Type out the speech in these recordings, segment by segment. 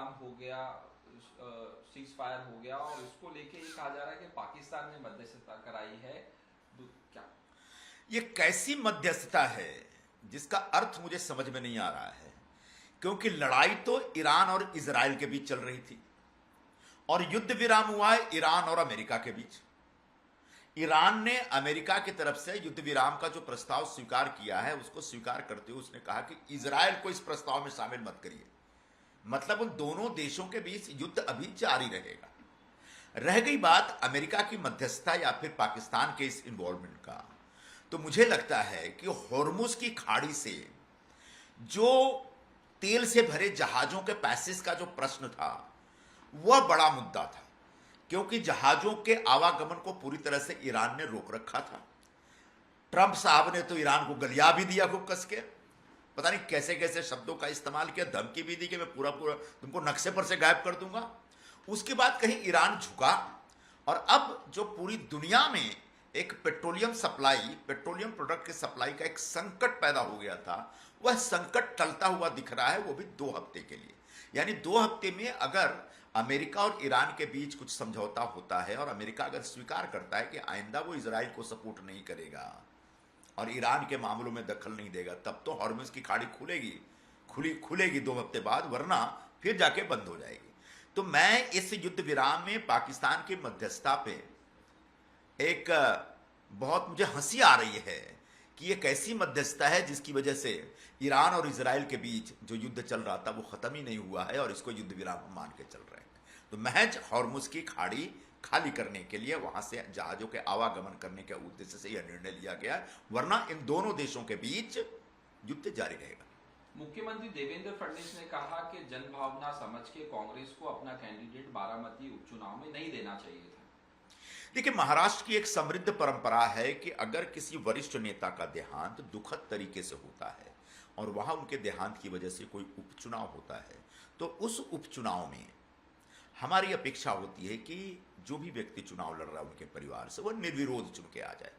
विराम हो गया, सीज फायर हो गया, और इसको लेके ये कहा जा रहा है कि पाकिस्तान ने मध्यस्थता कराई है। क्या ये कैसी मध्यस्थता है जिसका अर्थ मुझे समझ में नहीं आ रहा है, क्योंकि लड़ाई तो ईरान और इजराइल के बीच चल रही थी और युद्ध विराम हुआ है ईरान और अमेरिका के बीच। ईरान ने अमेरिका की तरफ से युद्ध विराम का जो प्रस्ताव स्वीकार किया है उसको स्वीकार करते हुए उसने कहा कि इजराइल को इस प्रस्ताव में शामिल मत करिए। मतलब उन दोनों देशों के बीच युद्ध अभी जारी रहेगा। रह गई बात अमेरिका की मध्यस्थता या फिर पाकिस्तान के इस इन्वॉल्वमेंट का, तो मुझे लगता है कि होर्मुज की खाड़ी से जो तेल से भरे जहाजों के पैसेज का जो प्रश्न था वह बड़ा मुद्दा था, क्योंकि जहाजों के आवागमन को पूरी तरह से ईरान ने रोक रखा था। ट्रंप साहब ने तो ईरान को गलिया भी दिया खूब कस के, पता नहीं कैसे कैसे शब्दों का इस्तेमाल किया, धमकी भी दी कि मैं पूरा पूरा तुमको नक्शे पर से गायब कर दूंगा। उसके बाद कहीं ईरान झुका और अब जो पूरी दुनिया में एक पेट्रोलियम सप्लाई, पेट्रोलियम प्रोडक्ट के सप्लाई का एक संकट पैदा हो गया था, वह संकट टलता हुआ दिख रहा है, वो भी 2 हफ्ते के लिए। यानी 2 हफ्ते में अगर अमेरिका और ईरान के बीच कुछ समझौता होता है और अमेरिका अगर स्वीकार करता है कि आइंदा वो इजराइल को सपोर्ट नहीं करेगा और ईरान के मामलों में दखल नहीं देगा, तब तो हॉर्मुज की खाड़ी खुलेगी 2 हफ्ते बाद, वरना फिर जाके बंद हो जाएगी। तो मैं इस युद्ध विराम में पाकिस्तान की मध्यस्थता पे एक बहुत मुझे हंसी आ रही है कि ये कैसी मध्यस्थता है जिसकी वजह से ईरान और इजराइल के बीच जो युद्ध चल रहा था वो खत्म ही नहीं हुआ है और इसको युद्ध विराम मान के चल रहे हैं। तो महज हॉर्मुज की खाड़ी खाली करने के लिए, वहां से जहाजों के आवागमन करने के उद्देश्य से यह निर्णय लिया गया, वरना इन दोनों देशों के बीच युद्ध जारी रहेगा। मुख्यमंत्री देवेंद्र फडणवीस ने कहा कि जनभावना समझ के कांग्रेस को अपना कैंडिडेट बारामती उपचुनाव में नहीं देना चाहिए था। देखिए, महाराष्ट्र की एक समृद्ध परंपरा है कि अगर किसी वरिष्ठ नेता का देहांत दुखद तरीके से होता है और वहां उनके देहांत की वजह से कोई उपचुनाव होता है, तो उस उपचुनाव में हमारी अपेक्षा होती है कि जो भी व्यक्ति चुनाव लड़ रहा है उनके परिवार से वह निर्विरोध चुन के आ जाए।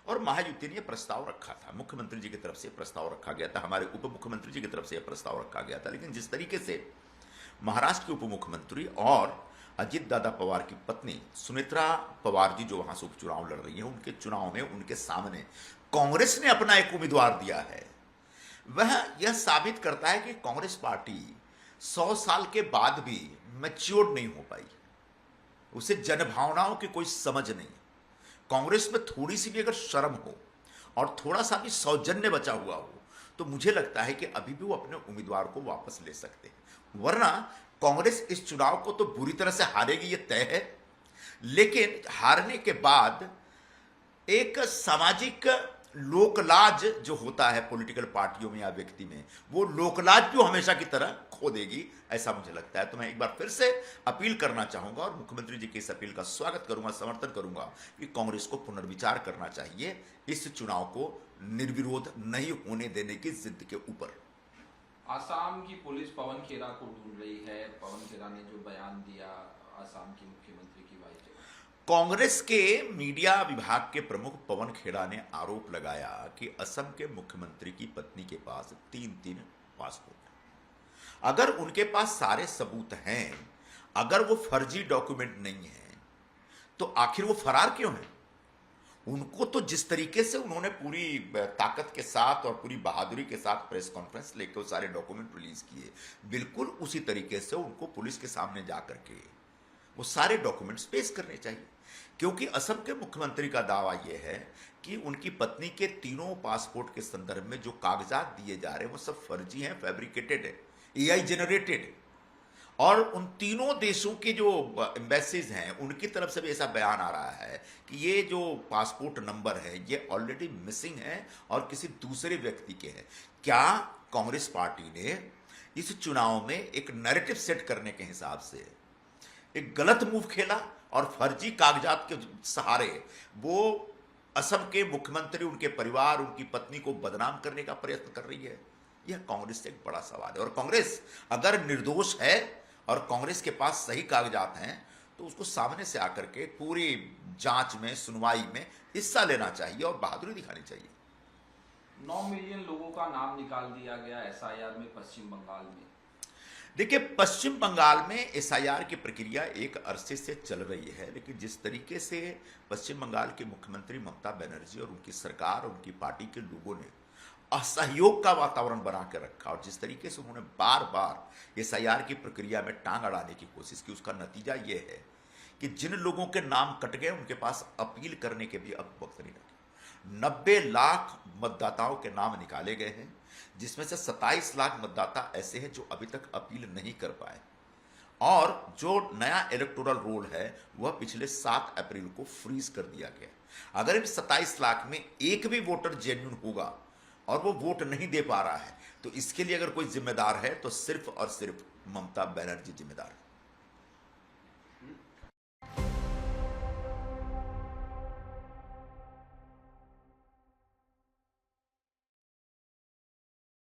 और महायुति ने यह प्रस्ताव रखा था, मुख्यमंत्री जी की तरफ से प्रस्ताव रखा गया था, हमारे उप मुख्यमंत्री जी की तरफ से यह प्रस्ताव रखा गया था। लेकिन जिस तरीके से महाराष्ट्र के उप मुख्यमंत्री और अजित दादा पवार की पत्नी सुनेत्रा पवार जी जो वहां से उपचुनाव लड़ रही हैं, उनके चुनाव में उनके सामने कांग्रेस ने अपना एक उम्मीदवार दिया है, वह यह साबित करता है कि कांग्रेस पार्टी 100 साल के बाद भी मैच्योर नहीं हो पाई, उसे जनभावनाओं की कोई समझ नहीं। कांग्रेस में थोड़ी सी भी अगर शर्म हो और थोड़ा सा भी सौजन्य बचा हुआ हो तो मुझे लगता है कि अभी भी वो अपने उम्मीदवार को वापस ले सकते हैं, वरना कांग्रेस इस चुनाव को तो बुरी तरह से हारेगी, ये तय है। लेकिन हारने के बाद एक सामाजिक लोकलाज जो होता है पॉलिटिकल पार्टियों में या व्यक्ति में, वो लोकलाज भी हमेशा की तरह खो देगी, ऐसा मुझे लगता है। तो मैं एक बार फिर से अपील करना चाहूंगा और मुख्यमंत्री जी की इस अपील का स्वागत करूंगा, समर्थन करूंगा कि कांग्रेस को पुनर्विचार करना चाहिए इस चुनाव को निर्विरोध नहीं होने देने की जिद के ऊपर। आसाम की पुलिस पवन खेरा को ढूंढ रही है। पवन खेरा ने जो बयान दिया आसाम के मुख्यमंत्री की वाइफ, कांग्रेस के मीडिया विभाग के प्रमुख पवन खेड़ा ने आरोप लगाया कि असम के मुख्यमंत्री की पत्नी के पास 3 पासपोर्ट हैं। अगर उनके पास सारे सबूत हैं, अगर वो फर्जी डॉक्यूमेंट नहीं है, तो आखिर वो फरार क्यों हैं? उनको तो जिस तरीके से उन्होंने पूरी ताकत के साथ और पूरी बहादुरी के साथ प्रेस कॉन्फ्रेंस लेकर सारे डॉक्यूमेंट रिलीज किए, बिल्कुल उसी तरीके से उनको पुलिस के सामने जाकर के वो सारे डॉक्यूमेंट्स पेश करने चाहिए। क्योंकि असम के मुख्यमंत्री का दावा यह है कि उनकी पत्नी के 3 पासपोर्ट के संदर्भ में जो कागजात दिए जा रहे हैं वो सब फर्जी हैं, फैब्रिकेटेड है, एआई जनरेटेड। और उन 3 देशों के जो एम्बेसीज हैं उनकी तरफ से भी ऐसा बयान आ रहा है कि ये जो पासपोर्ट नंबर है ये ऑलरेडी मिसिंग है और किसी दूसरे व्यक्ति के हैं। क्या कांग्रेस पार्टी ने इस चुनाव में एक नैरेटिव सेट करने के हिसाब से एक गलत मूव खेला और फर्जी कागजात के सहारे वो असम के मुख्यमंत्री, उनके परिवार, उनकी पत्नी को बदनाम करने का प्रयत्न कर रही है? यह कांग्रेस से एक बड़ा सवाल है। और कांग्रेस अगर निर्दोष है और कांग्रेस के पास सही कागजात हैं तो उसको सामने से आकर के पूरी जांच में, सुनवाई में हिस्सा लेना चाहिए और बहादुरी दिखानी चाहिए। 9 मिलियन लोगों का नाम निकाल दिया गया एसआईआर में पश्चिम बंगाल में। देखिए, पश्चिम बंगाल में एसआईआर की प्रक्रिया एक अरसे से चल रही है, लेकिन जिस तरीके से पश्चिम बंगाल के मुख्यमंत्री ममता बनर्जी और उनकी सरकार और उनकी पार्टी के लोगों ने असहयोग का वातावरण बना के रखा और जिस तरीके से उन्होंने बार बार एसआईआर की प्रक्रिया में टांग अड़ाने की कोशिश की, उसका नतीजा ये है कि जिन लोगों के नाम कट गए उनके पास अपील करने के भी अब वक्त नहीं रहा। 90 लाख मतदाताओं के नाम निकाले गए हैं, जिसमें से 27 लाख मतदाता ऐसे हैं जो अभी तक अपील नहीं कर पाए, और जो नया इलेक्टोरल रोल है वह पिछले 7 अप्रैल को फ्रीज कर दिया गया। अगर इन 27 लाख में एक भी वोटर जेन्युइन होगा और वो वोट नहीं दे पा रहा है, तो इसके लिए अगर कोई जिम्मेदार है तो सिर्फ और सिर्फ ममता बनर्जी जिम्मेदार है।